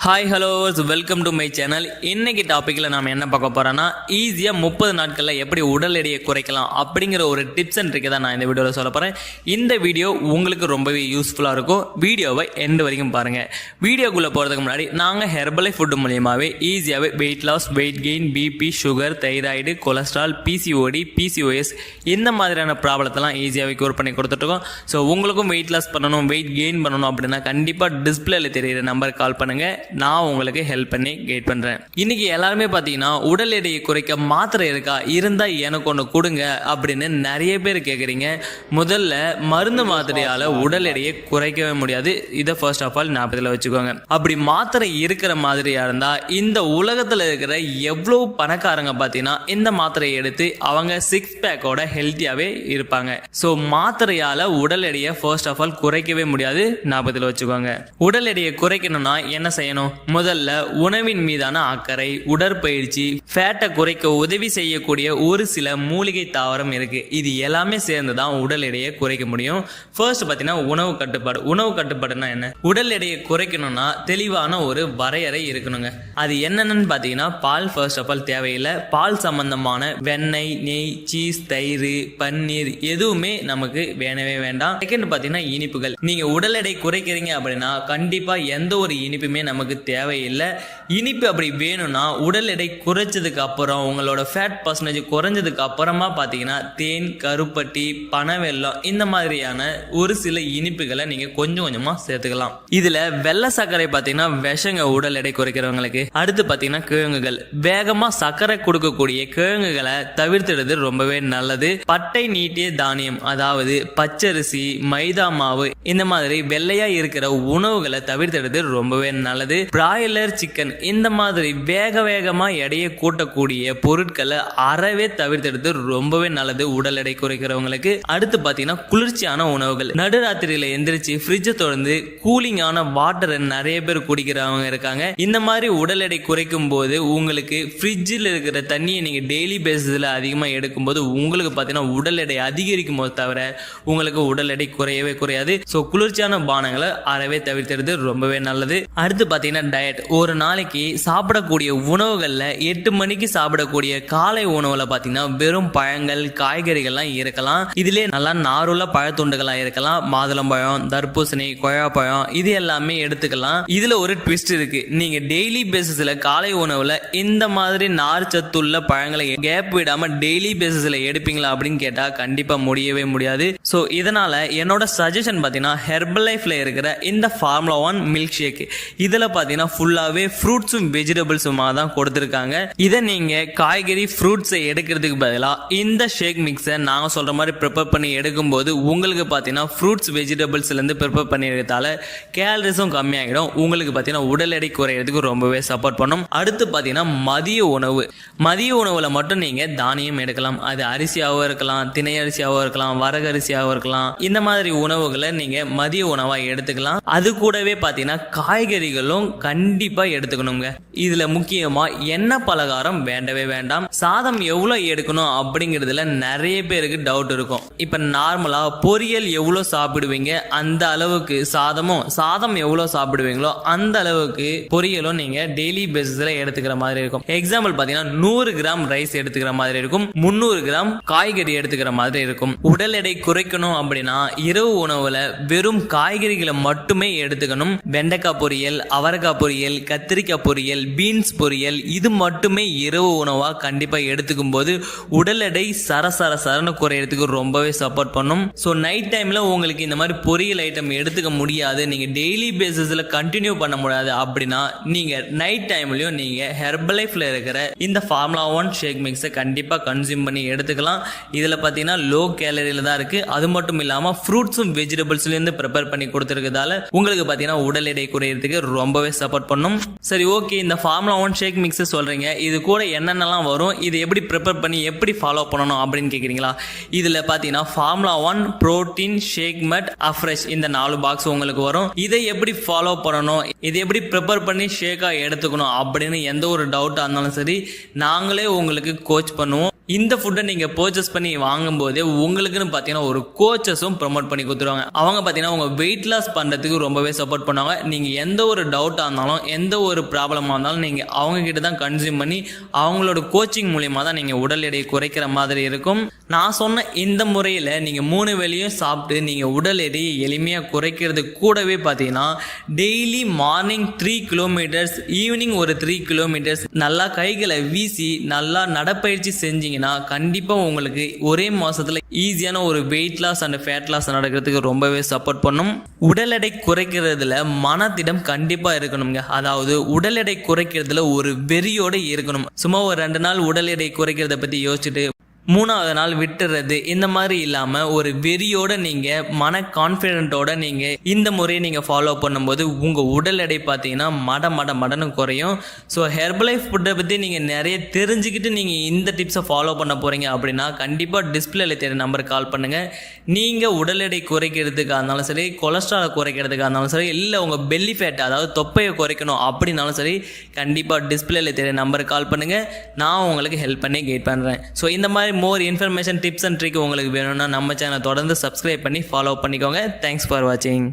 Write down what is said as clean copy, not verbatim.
Hi hello welcome to my channel. இன்னைக்கு டாப்பிக்கில் நாம் என்ன பார்க்க போகிறோன்னா, ஈஸியாக 30 நாட்களில் எப்படி உடல் எடையை குறைக்கலாம் அப்படிங்கிற ஒரு டிப்ஸ் அண்ட் ட்ரிக்கை தான் நான் இந்த வீடியோவில் சொல்ல போகிறேன். இந்த வீடியோ உங்களுக்கு ரொம்பவே யூஸ்ஃபுல்லாக இருக்கும். வீடியோவை எண்டு வரைக்கும் பாருங்கள். வீடியோக்குள்ளே போகிறதுக்கு முன்னாடி நாங்கள் ஹெர்பலை ஃபுட்டு மூலியமாகவே ஈஸியாகவே weight loss, weight gain, BP, sugar, thyroid, cholesterol, PCOD, PCOS இந்த மாதிரியான ப்ராப்ளத்தெல்லாம் ஈஸியாகவே க்யூர் பண்ணி கொடுத்துட்ருக்கோம். ஸோ உங்களுக்கும் வெயிட் லாஸ் பண்ணணும், வெயிட் கெயின் பண்ணணும் அப்படின்னா கண்டிப்பாக டிஸ்பிளேல தெரியிற நம்பருக்கு கால் பண்ணுங்கள். நான் உங்களுக்கு ஹெல்ப் பண்ணி கைட் பண்றேன். இன்னைக்கு எல்லாருமே பாத்தீங்கன்னா உடல் எடையை குறைக்க மாத்திரை இருக்கா, இருந்தா எனக்கு ஒன்று கொடுங்க அப்படின்னு நிறைய பேர் கேட்குறீங்க. முதல்ல மருந்து மாத்திரையால உடல் எடையை குறைக்கவே முடியாது. இதை ஃபர்ஸ்ட் ஆஃப் ஆல் ஞாபகத்தில் வச்சுக்கோங்க. அப்படி மாத்திரை இருக்கிற மாதிரியா இருந்தா இந்த உலகத்துல இருக்கிற எவ்வளவு பணக்காரங்க பாத்தீங்கன்னா இந்த மாத்திரையை எடுத்து அவங்க 6 பேக்கோட ஹெல்த்தியாவே இருப்பாங்க. ஸோ மாத்திரையால உடல் எடையை ஃபர்ஸ்ட் ஆஃப் ஆல் குறைக்கவே முடியாது, ஞாபகத்தில் வச்சுக்கோங்க. உடல் எடையை குறைக்கணும்னா என்ன செய்யணும்? முதல்ல உணவின் மீதான அக்கறை, உடற்பயிற்சி, ஃபேட்டை குறைக்க உதவி செய்யக்கூடிய ஒரு சில மூலிகை தாவரம் இருக்கு. இது எல்லாமே சேர்ந்து தான் உடல் எடையை குறைக்க முடியும். ஃபர்ஸ்ட் பார்த்தீங்கன்னா உணவு கட்டுப்பாடு. உணவு கட்டுப்பாடுனா என்ன? உடல் எடையை குறைக்கணும்னா தெளிவான ஒரு வரையறை இருக்கணுங்க. அது என்னென்னு பார்த்தீங்கன்னா, பால் ஃபர்ஸ்ட் ஆஃப் ஆல் தேவையில்லை. பால் சம்பந்தமான வெண்ணெய், நெய், சீஸ், தயிர், பன்னீர் எதுவுமே நமக்கு வேணவே வேண்டாம். செகண்ட் பார்த்தீங்கன்னா இனிப்புகள். நீங்க உடல் எடை குறைக்கிறீங்க அப்படின்னா கண்டிப்பா எந்த ஒரு இனிப்புமே நமக்கு தேவையில்லை. இனிப்பு அப்படி வேணும்னா உடல் எடை குறைச்சதுக்கு அப்புறம், உங்களோட ஃபேட் பர்சன்டேஜ் குறைஞ்சதுக்கு அப்புறமா பார்த்தீங்கன்னா தேன், கருப்பட்டி, பனவெல்லம் இந்த மாதிரியான ஒரு சில இனிப்புகளை நீங்க கொஞ்சம் கொஞ்சமா சேர்த்துக்கலாம். இதுல வெள்ளை சர்க்கரை பார்த்தீங்கன்னா விஷங்க உடல் எடை குறைக்கிறவங்களுக்கு. அடுத்து பார்த்தீங்கன்னா கிழங்குகள். வேகமா சர்க்கரை கொடுக்கக்கூடிய கிழங்குகளை தவிர்த்துடுறது ரொம்பவே நல்லது. பட்டை நீட்டிய தானியம், அதாவது பச்சரிசி, மைதா மாவு இந்த மாதிரி வெள்ளையா இருக்கிற உணவுகளை தவிர்த்துடுறது ரொம்பவே நல்லது. பிராய்லர் சிக்கன் இந்த மாதிரி வேகமா எடையை கூட்டக்கூடிய பொருட்களை அறவே தவிர்த்தெடுத்து ரொம்பவே நல்லது உடல் எடை குறைக்கிறவங்களுக்கு. அடுத்து பாத்தீங்கன்னா குளிர்ச்சியான உணவுகள். நடுராத்திரியில எந்திரிச்சு ஃப்ரிட்ஜை திறந்து கூலிங்கான வாட்டரை நிறைய பேர் குடிக்கிறவங்க இருக்காங்க. இந்த மாதிரி உடல் எடை குறைக்கும் போது உங்களுக்கு ஃப்ரிட்ஜில் இருக்கிற தண்ணியை நீங்க டெய்லி பேசிஸ்ல அதிகமா எடுக்கும் போது உங்களுக்கு பாத்தீங்கன்னா உடல் எடை அதிகரிக்கும் போது தவிர உங்களுக்கு உடல் எடை குறையவே குறையாது. ஸோ குளிர்ச்சியான பானங்களை அறவே தவிர்த்தெடுத்து ரொம்பவே நல்லது. அடுத்து பாத்தீங்கன்னா டயட். ஒரு நாளைக்கு சாப்பிடக்கூடிய உணவுகள்ல 8 மணிக்கு சாப்பிடக்கூடிய காலை உணவுல பாத்தீங்கன்னா வெறும் பழங்கள், காய்கறிகள்லாம் இருக்கலாம். இதுல நல்லா நாருள்ள பழத்துண்டுகளா இருக்கலாம். மாதுளம்பழம், தர்பூசணி, கொய்யாப்பழம் இது எல்லாமே எடுத்துக்கலாம். இதுல ஒரு ட்விஸ்ட் இருக்கு. நீங்க டெய்லி பேசிஸ்ல காலை உணவுல இந்த மாதிரி நார் சத்துள்ள பழங்களை கேப் விடாம டெய்லி பேசிஸ்ல எடுப்பீங்களா அப்படின்னு கேட்டா கண்டிப்பா முடியவே முடியாது. ஸோ இதனால என்னோட சஜஷன் பாத்தீங்கன்னா ஹெர்பல் லைஃப்ல இருக்கிற இந்த ஃபார்முலா 1 மில்க் ஷேக். இதுல பாத்தீங்கன்னா ஃபுல்லாவே ஃப்ரூட்ஸும் வெஜிடபிள்ஸுமா தான் கொடுத்துருக்காங்க. இதை நீங்க காய்கறி, ஃப்ரூட்ஸை எடுக்கிறதுக்கு பதிலாக இந்த ஷேக் மிக்ஸை நாங்க சொல்ற மாதிரி ப்ரிப்பேர் பண்ணி எடுக்கும் போது உங்களுக்கு பாத்தீங்கன்னா ஃப்ரூட்ஸ், வெஜிடபிள்ஸ்ல இருந்து ப்ரிப்பேர் பண்ணிருக்கதால கேலரிஸும் கம்மியாகிடும். உங்களுக்கு பாத்தீங்கன்னா உடல் எடை குறையிறதுக்கு ரொம்பவே சப்போர்ட் பண்ணும். அடுத்து பாத்தீங்கன்னா மதிய உணவு. மதிய உணவுல மட்டும் நீங்க தானியம் எடுக்கலாம். அது அரிசியாகவும் இருக்கலாம், திணை அரிசியாகவும் இருக்கலாம், வரகரிசியாகவும் இருக்கலாம். இந்த மாதிரி உணவுகளை நீங்க மதிய உணவா எடுத்துக்கலாம். அது கூடவே பாத்தீங்கன்னா காய்கறிகளும் கண்டிப்பா எடுத்துக்கணுங்க. இதுல முக்கியமா எண்ணெய் பலகாரம் வேண்டவே வேண்டாம். சாதம் எவ்வளவு எடுக்கணும் அப்படிங்கிறதுல நிறைய பேருக்கு டவுட் இருக்கும். இப்ப நார்மலா பொரியல் எவ்வளவு சாப்பிடுவீங்க அந்த அளவுக்கு சாதம் எவ்வளவு சாப்பிடுவீங்களோ அந்த அளவுக்கு பொரியலும் நீங்க டெய்லி பேசிஸ்ல எடுத்துக்கிற மாதிரி இருக்கும். எக்ஸாம்பிள் பாத்தீங்கன்னா 100 கிராம் ரைஸ் எடுத்துக்கிற மாதிரி இருக்கும், 300 கிராம் காய்கறி எடுத்துக்கிற மாதிரி இருக்கும். உடல் எடை குறைக்கணும் அப்படின்னா இரவு உணவுல வெறும் காய்கறிகளை மட்டுமே எடுத்துக்கணும். வெண்டைக்காய் பொரியல், அவரைக்காய் பொரியல், கத்திரிக்காய் பொரியல், பீன்ஸ் பொரியல் இது மட்டுமே இரவு உணவா கண்டிப்பா எடுத்துக்கும் போது உடல் எடை சரசரன்னு குறையறதுக்கு ரொம்பவே சப்போர்ட் பண்ணும். ஸோ நைட் டைம்ல உங்களுக்கு இந்த மாதிரி பொரியல் ஐட்டம் எடுத்துக்க முடியாது, நீங்க டெய்லி பேசிஸ்ல கண்டினியூ பண்ண முடியாது அப்படின்னா நீங்க நைட் டைம்லயும் நீங்க ஹெர்பல் லைஃப்ல இருக்கிற இந்த ஃபார்முலா 1 ஷேக் மிக்ஸை கண்டிப்பா கன்சியூம் பண்ணி எடுத்துக்கலாம். இதுல பாத்தீங்கன்னா லோ கேலரியில தான் இருக்கு. அது மட்டும் இல்லாம ஃப்ரூட்ஸும் வெஜிடபிள்ஸ்ல இருந்து ப்ரிப்பேர் பண்ணி கொடுத்துருக்கதால உங்களுக்கு பாத்தீங்கன்னா உடல் எடை குறையறதுக்கு ரொம்பவே சப்போர்ட் பண்ணும். சரி, ஓகே, இந்த ஃபார்முலா 1 ஷேக் மிக்ஸ் சொல்றீங்க, இது கூட என்னென்னலாம் வரும், இது எப்படி ப்ரிப்பேர் பண்ணி எப்படி ஃபாலோ பண்ணணும் அப்படின்னு கேக்குறீங்களா? இதுல பாத்தீங்கன்னா ஃபார்முலா 1 புரோட்டீன் ஷேக் மட் அஃப்ரெஷ் இந்த 4 பாக்ஸ் உங்களுக்கு வரும். இதை எப்படி ஃபாலோ பண்ணணும், இதை எப்படி ப்ரிப்பேர் பண்ணி ஷேக்கா எடுத்துக்கணும் அப்படின்னு எந்த ஒரு டவுட்டா இருந்தாலும் சரி நாங்களே உங்களுக்கு கோச் பண்ணுவோம். இந்த ஃபுட்டை நீங்கள் பர்ச்சேஸ் பண்ணி வாங்கும்போதே உங்களுக்குன்னு பார்த்தீங்கன்னா ஒரு கோச்சஸும் ப்ரொமோட் பண்ணி கொடுத்துருவாங்க. அவங்க பார்த்தீங்கன்னா உங்கள் வெயிட் லாஸ் பண்ணுறதுக்கு ரொம்பவே சப்போர்ட் பண்ணுவாங்க. நீங்கள் எந்த ஒரு டவுட்டாக இருந்தாலும் எந்த ஒரு ப்ராப்ளமாக இருந்தாலும் நீங்கள் அவங்கக்கிட்ட தான் கன்சியூம் பண்ணி அவங்களோட கோச்சிங் மூலியமாக தான் நீங்கள் உடல் எடையை குறைக்கிற மாதிரி இருக்கும். நான் சொன்ன இந்த முறையில் நீங்கள் 3 வேளையும் சாப்பிட்டு நீங்கள் உடல் எடையை எளிமையாக குறைக்கிறது கூடவே பார்த்தீங்கன்னா டெய்லி மார்னிங் 3 கிலோமீட்டர்ஸ், ஈவினிங் ஒரு 3 கிலோமீட்டர்ஸ் நல்லா கைகளை வீசி நல்லா நடப்பயிற்சி செஞ்சீங்கன்னா கண்டிப்பாக உங்களுக்கு ஒரே மாதத்தில் ஈஸியான ஒரு weight loss and fat loss நடக்கிறதுக்கு ரொம்பவே சப்போர்ட் பண்ணும். உடல் எடை குறைக்கிறதுல மனதிடம் கண்டிப்பாக இருக்கணுங்க. அதாவது உடல் எடை குறைக்கிறதுல ஒரு வெறியோடு இருக்கணும். சும்மா ஒரு 2 நாள் உடல் எடை குறைக்கிறத பற்றி யோசிச்சுட்டு 3ஆவது நாள் விட்டுறது இந்த மாதிரி இல்லாமல் ஒரு வெறியோட நீங்கள் மன கான்ஃபிடென்ட்டோட நீங்கள் இந்த முறையை நீங்கள் ஃபாலோ பண்ணும்போது உங்கள் உடல் எடை பார்த்தீங்கன்னா மடன்னு குறையும். ஸோ ஹெர்பலைஃப் ஃபுட்டை பற்றி நீங்கள் நிறைய தெரிஞ்சுக்கிட்டு நீங்கள் இந்த டிப்ஸை ஃபாலோ பண்ண போகிறீங்க அப்படின்னா கண்டிப்பாக டிஸ்பிளேல தெரிய நம்பருக்கு கால் பண்ணுங்கள். நீங்கள் உடல் எடை குறைக்கிறதுக்காக இருந்தாலும் சரி, கொலஸ்ட்ராலை குறைக்கிறதுக்காக இருந்தாலும் சரி, இல்லை உங்கள் பெல்லி ஃபேட் அதாவது தொப்பையை குறைக்கணும் அப்படின்னாலும் சரி, கண்டிப்பாக டிஸ்பிளேல தெரிய நம்பருக்கு கால் பண்ணுங்கள். நான் உங்களுக்கு ஹெல்ப் பண்ணி கைட் பண்ணுறேன். ஸோ இந்த மாதிரி more information tips and trick உங்களுக்கு வேணும்னா நம்ம சேனலை தொடர்ந்து சப்ஸ்கிரைப் பண்ணி ஃபாலோ பண்ணிக்கோங்க. தேங்க்ஸ் ஃபார் வாட்சிங்.